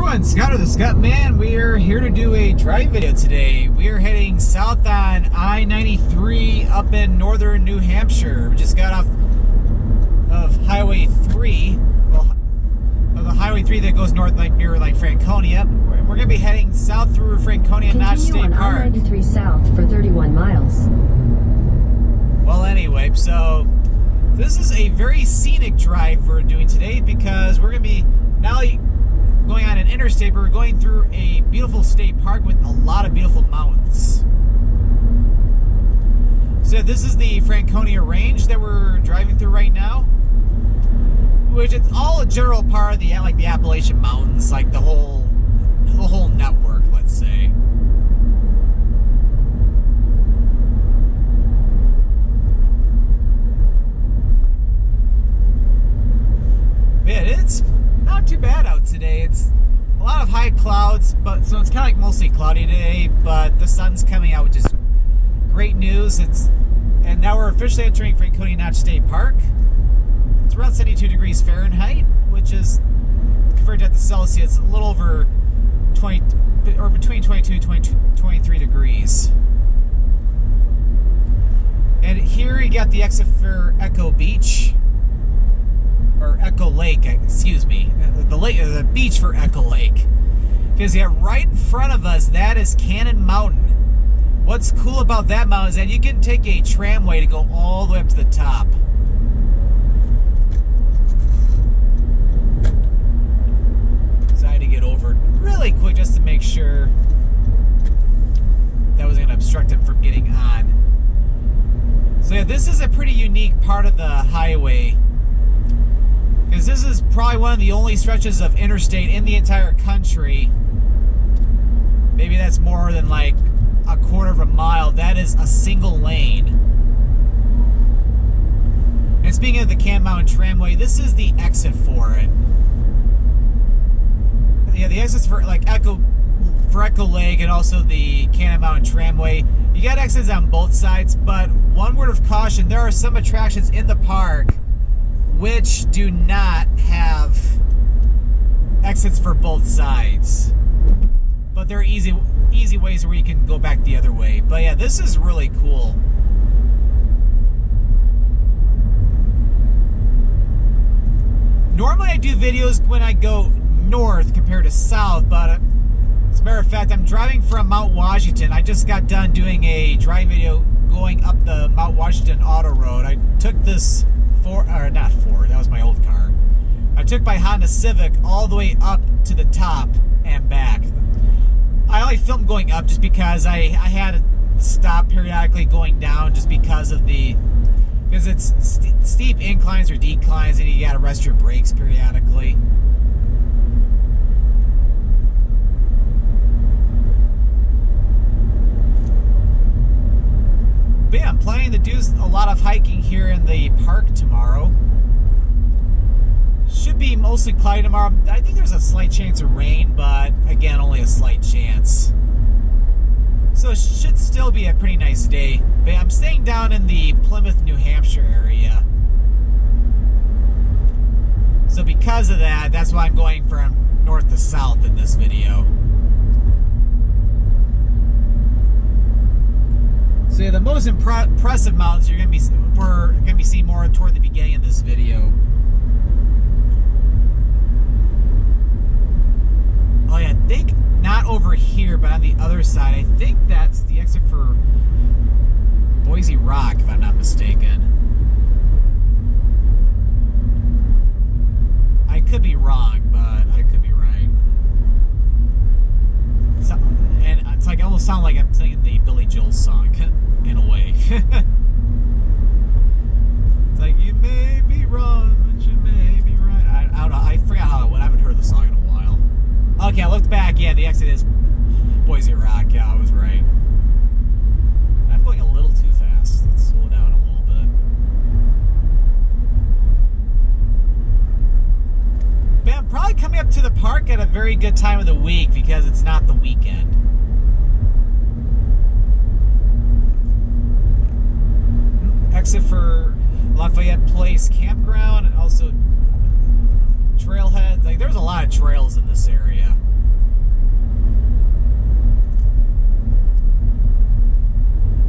everyone, Scott of the Scottman. We are here to do a drive video today. We are heading south on I-93 up in northern New Hampshire. We just got off of Highway 3. Well, the Highway 3 that goes north near Franconia. We're going to be heading south through Franconia Notch State Park. I-93 south for 31 miles. Well, anyway, so this is a very scenic drive we're doing today because we're going to be not only going on an interstate, but we're going through a beautiful state park with a lot of beautiful mountains. So this is the Franconia Range that we're driving through right now, which it's all a general part of the Appalachian Mountains, like the whole network, let's say. Man, it's not too bad out today. It's a lot of high clouds, so it's kind of like mostly cloudy today, but the sun's coming out, which is great news. And now we're officially entering Franconia Notch State Park. It's around 72 degrees Fahrenheit, which is, converted to the Celsius, a little over 20, or between 22 and 23 degrees. And here you got the exit for Echo Beach. Or Echo Lake, excuse me. The beach for Echo Lake. Because right in front of us, that is Cannon Mountain. What's cool about that mountain is that you can take a tramway to go all the way up to the top. Decided to get over really quick just to make sure that was going to obstruct him from getting on. So yeah, this is a pretty unique part of the highway, because this is probably one of the only stretches of interstate in the entire country. Maybe that's more than like a quarter of a mile. That is a single lane. And speaking of the Cannon Mountain Tramway, this is the exit for it. Yeah, the exits for Echo Lake and also the Cannon Mountain Tramway. You got exits on both sides, but one word of caution: there are some attractions in the park which do not have exits for both sides. But there are easy ways where you can go back the other way. But yeah, this is really cool. Normally I do videos when I go north compared to south, but as a matter of fact, I'm driving from Mount Washington. I just got done doing a drive video going up the Mount Washington Auto Road. I took this not Ford, that was my old car. I took my Honda Civic all the way up to the top and back. I only filmed going up just because I had to stop periodically going down just because it's steep inclines or declines and you gotta rest your brakes periodically. But yeah, I'm planning to do a lot of hiking here in the park tomorrow. Should be mostly cloudy tomorrow. I think there's a slight chance of rain, but again, only a slight chance. So it should still be a pretty nice day. But I'm staying down in the Plymouth, New Hampshire area. So because of that, that's why I'm going from north to south in this video. So yeah, the most impressive mountains we're gonna be seeing more toward the beginning of this video. Oh yeah, I think not over here, but on the other side. I think that's the exit for Boise Rock, if I'm not mistaken. I could be wrong, but I could be right. And it's like, I almost sound like I'm singing the Billy Joel song. In a way. It's like, you may be wrong, but you may be right. I don't know. I forgot how it went. I haven't heard the song in a while. Okay, I looked back. Yeah, the exit is Boise Rock. Yeah, I was right. I'm going a little too fast. Let's slow down a little bit. But I'm probably coming up to the park at a very good time of the week because it's not the weekend. Exit for Lafayette Place Campground and also trailheads. Like, there's a lot of trails in this area.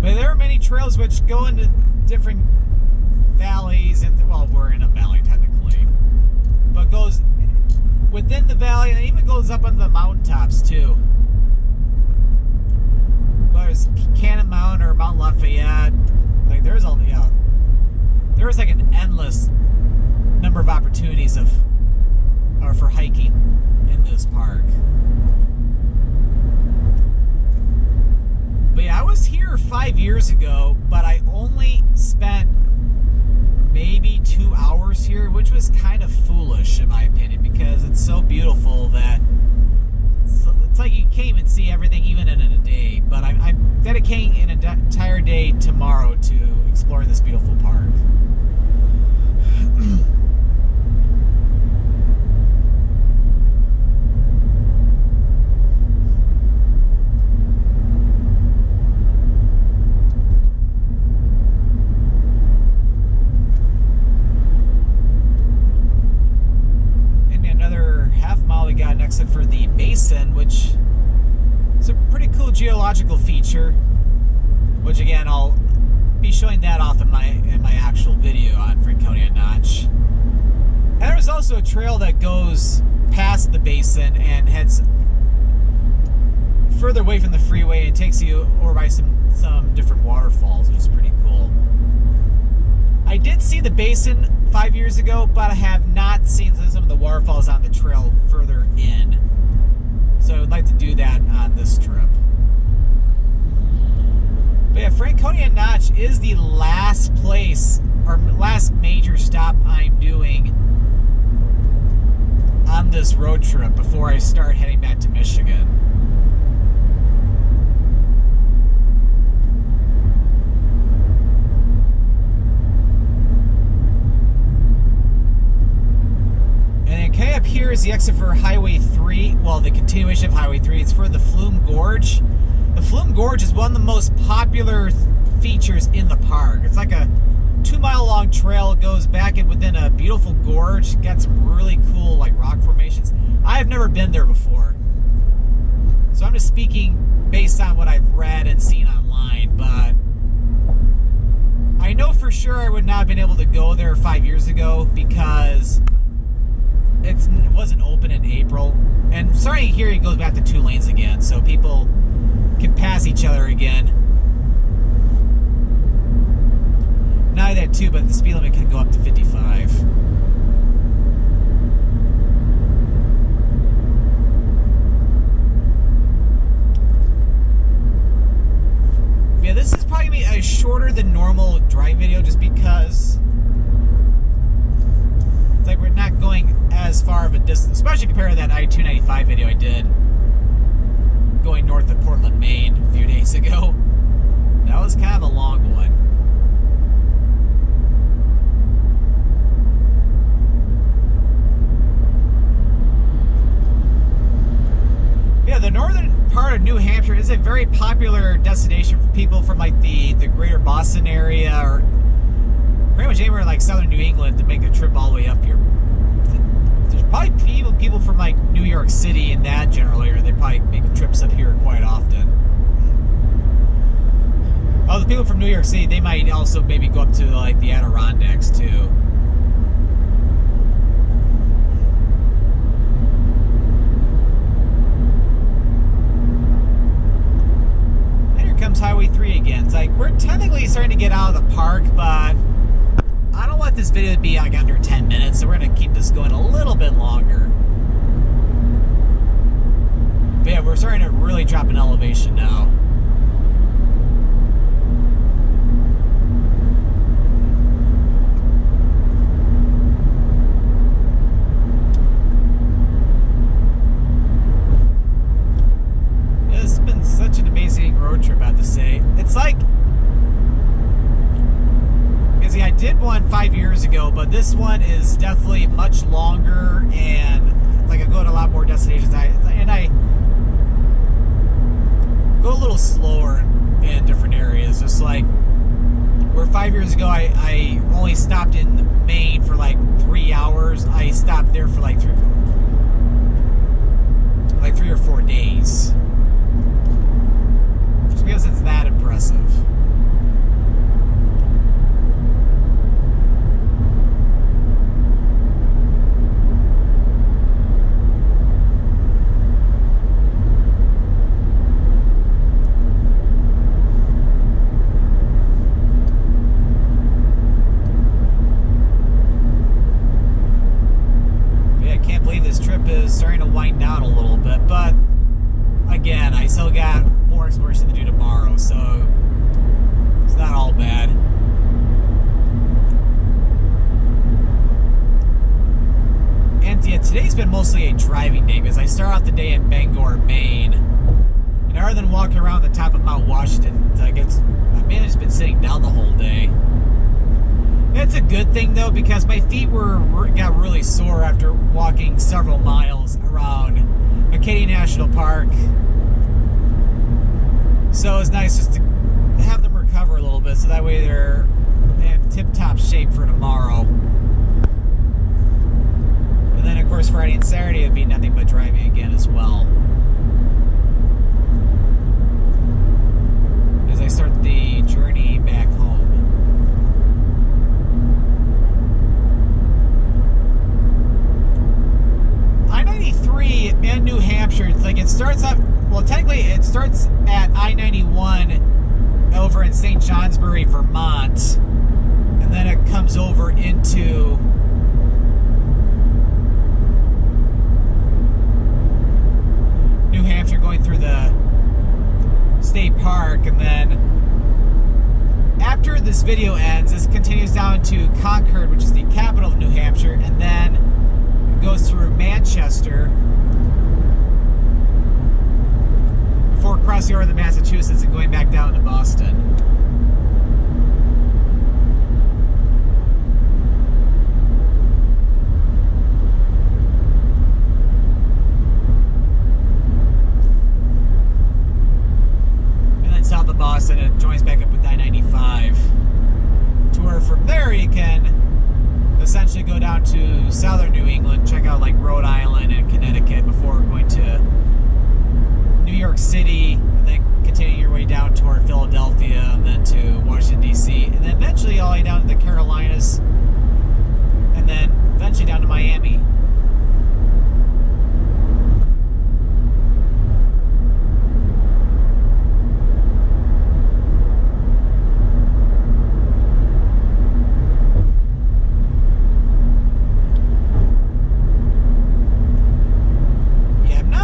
But there are many trails which go into different valleys, and well, we're in a valley technically, but goes within the valley, and it even goes up on the mountaintops too. Whether it's Cannon Mountain or Mount Lafayette, like there's like an endless number of opportunities for hiking in this park. But yeah, I was here 5 years ago, but I only spent maybe 2 hours here, which was kind of foolish in my opinion, because it's so beautiful that it's like you can't even see everything even in a day. But I'm dedicating an entire day tomorrow to explore this beautiful park. Exit for the basin, which is a pretty cool geological feature, which again I'll be showing that off in my actual video on Franconia Notch. And there's also a trail that goes past the basin and heads further away from the freeway and takes you over by some different waterfalls, which is pretty cool. I did see the basin 5 years ago, but I have not seen some of the waterfalls on the trail further in. So I would like to do that on this trip. But yeah, Franconia Notch is the last place, or last major stop I'm doing on this road trip before I start heading back to Michigan. Up here is the exit for Highway 3, well, the continuation of Highway 3. It's for the Flume Gorge. The Flume Gorge is one of the most popular features in the park. It's like a 2-mile long trail. It goes back in within a beautiful gorge. Got some really cool like rock formations. I have never been there before, so I'm just speaking based on what I've read and seen online, but I know for sure I would not have been able to go there 5 years ago because it wasn't open in April. And starting here, it goes back to 2 lanes again, so people can pass each other again. Not only that too, but the speed limit can go up to 55. Yeah, this is probably going to be a shorter than normal drive video just because it's like we're not going as far of a distance, especially compared to that I-295 video I did going north of Portland, Maine a few days ago. That was kind of a long one. Yeah, the northern part of New Hampshire is a very popular destination for people from like the greater Boston area, or pretty much anywhere in like southern New England to make a trip all the way up here. There's probably people from like New York City and that general area. They probably make trips up here quite often. Oh, the people from New York City, they might also maybe go up to like the Adirondacks too. And here comes Highway 3 again. It's like we're technically starting to get out of the park, but I don't want this video to be like under 10 minutes, so we're going to keep this going a little bit longer. But yeah, we're starting to really drop in elevation now. Yeah, this has been such an amazing road trip, I have to say. It's like, I did one 5 years ago, but this one is definitely much longer, and like I go to a lot more destinations. I go a little slower in different areas. Just like where 5 years ago I only stopped in Maine for like 3 hours. I stopped there for like can't believe this trip is starting to wind down a little bit, but again, I still got more exploration to do tomorrow, so it's not all bad. And yeah, today's been mostly a driving day because I start out the day in Bangor, Maine. And other than walking around the top of Mount Washington, I've just been sitting down the whole day. It's a good thing though, because my feet got really sore after walking several miles around Coney National Park. So it's nice just to have them recover a little bit, so that way they're in tip-top shape for tomorrow. And then of course Friday and Saturday would be nothing but driving again as well, as I start the journey back home. I-93 in New Hampshire, it's like it starts up, well technically it starts at I-91 over in St. Johnsbury, Vermont, and then it comes over into New Hampshire going through the state park, and then after this video ends, this continues down to Concord, which is the capital of New Hampshire, and then goes through Manchester before crossing over to Massachusetts and going back down to Boston. And then south of Boston, it joins back up with I-95, to where from there you can essentially go down to southern New England, check out like Rhode Island and Connecticut before going to New York City, and then continue your way down toward Philadelphia, and then to Washington, D.C., and then eventually all the way down to the Carolinas, and then eventually down to Miami.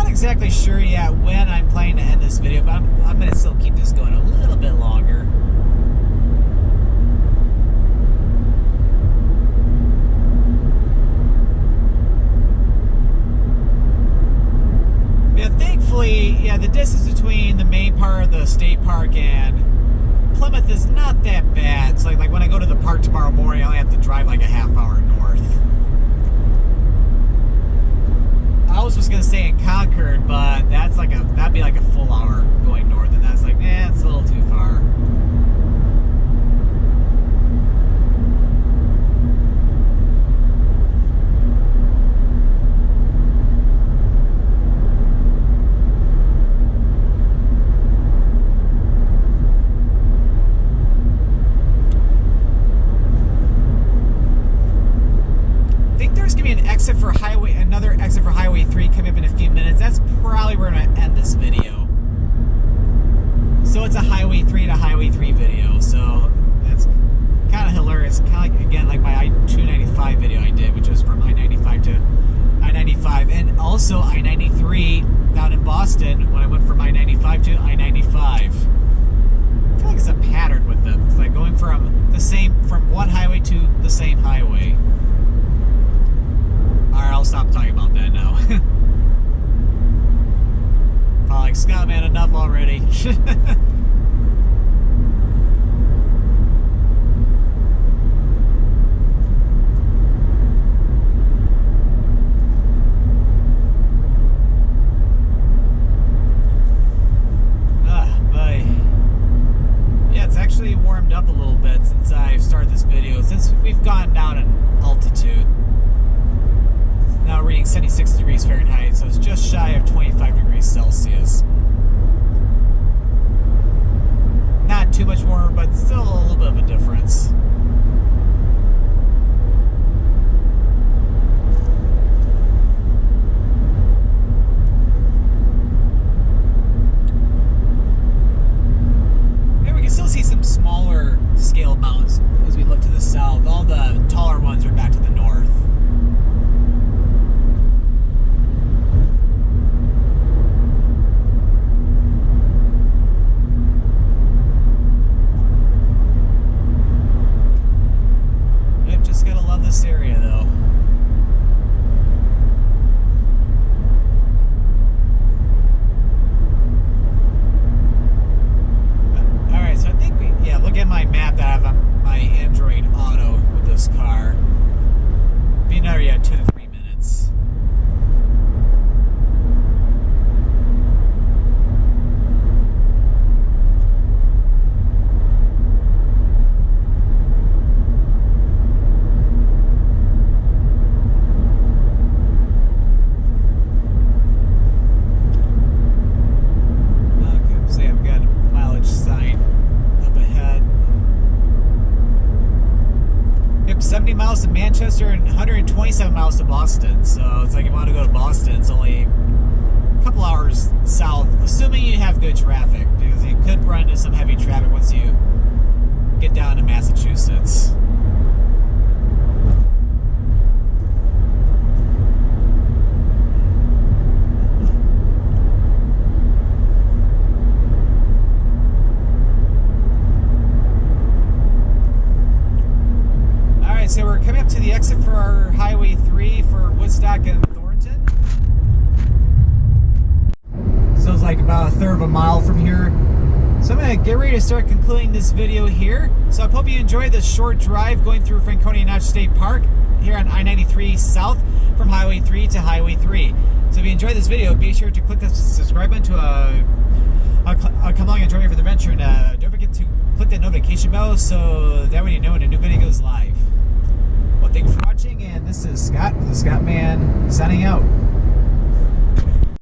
Exactly sure yet when I'm planning to end this video, but I'm going to still keep this going a little bit longer. Yeah, thankfully, yeah, the distance between the main part of the state park and Plymouth is not that bad. It's like when I go to the park tomorrow morning, I only have to drive like a half hour north. I was just gonna stay in Concord, but that'd be like a full hour going north, and that's like, it's a little too far. Another exit for Highway 3 coming up in a few minutes. That's probably where we're going to end this video. So it's a Highway 3 to Highway 3 video, so that's kind of hilarious. Kind of like, again, like my I-295 video I did, which was from I-95 to I-95, and also I-93 down in Boston when I went from I-95 to I-95. I feel like it's a pattern with them. It's like going from one highway to the same highway. Alright, I'll stop talking about that now. Probably like, Scottman, enough already. Yeah, it's actually warmed up a little bit since I've started this video, since we've gone down in altitude. Now reading 76 degrees Fahrenheit, so it's just shy of 25 degrees Celsius. Not too much warmer, but still a little bit of a difference. And we can still see some smaller scale mountains as we look to the south. All the taller ones are back to the north. Manchester and 127 miles to Boston. So it's like if you want to go to Boston, it's only a couple hours south, assuming you have good traffic, because you could run into some heavy traffic once you get down to Massachusetts. So we're coming up to the exit for our Highway 3 for Woodstock and Thornton. So it's like about a third of a mile from here. So I'm going to get ready to start concluding this video here. So I hope you enjoyed this short drive going through Franconia Notch State Park here on I-93 South from Highway 3 to Highway 3. So if you enjoyed this video, be sure to click the subscribe button to come along and join me for the adventure. And don't forget to click that notification bell so that way you know when a new video goes live. Well, thank you for watching, and this is Scott, the Scottman, signing out.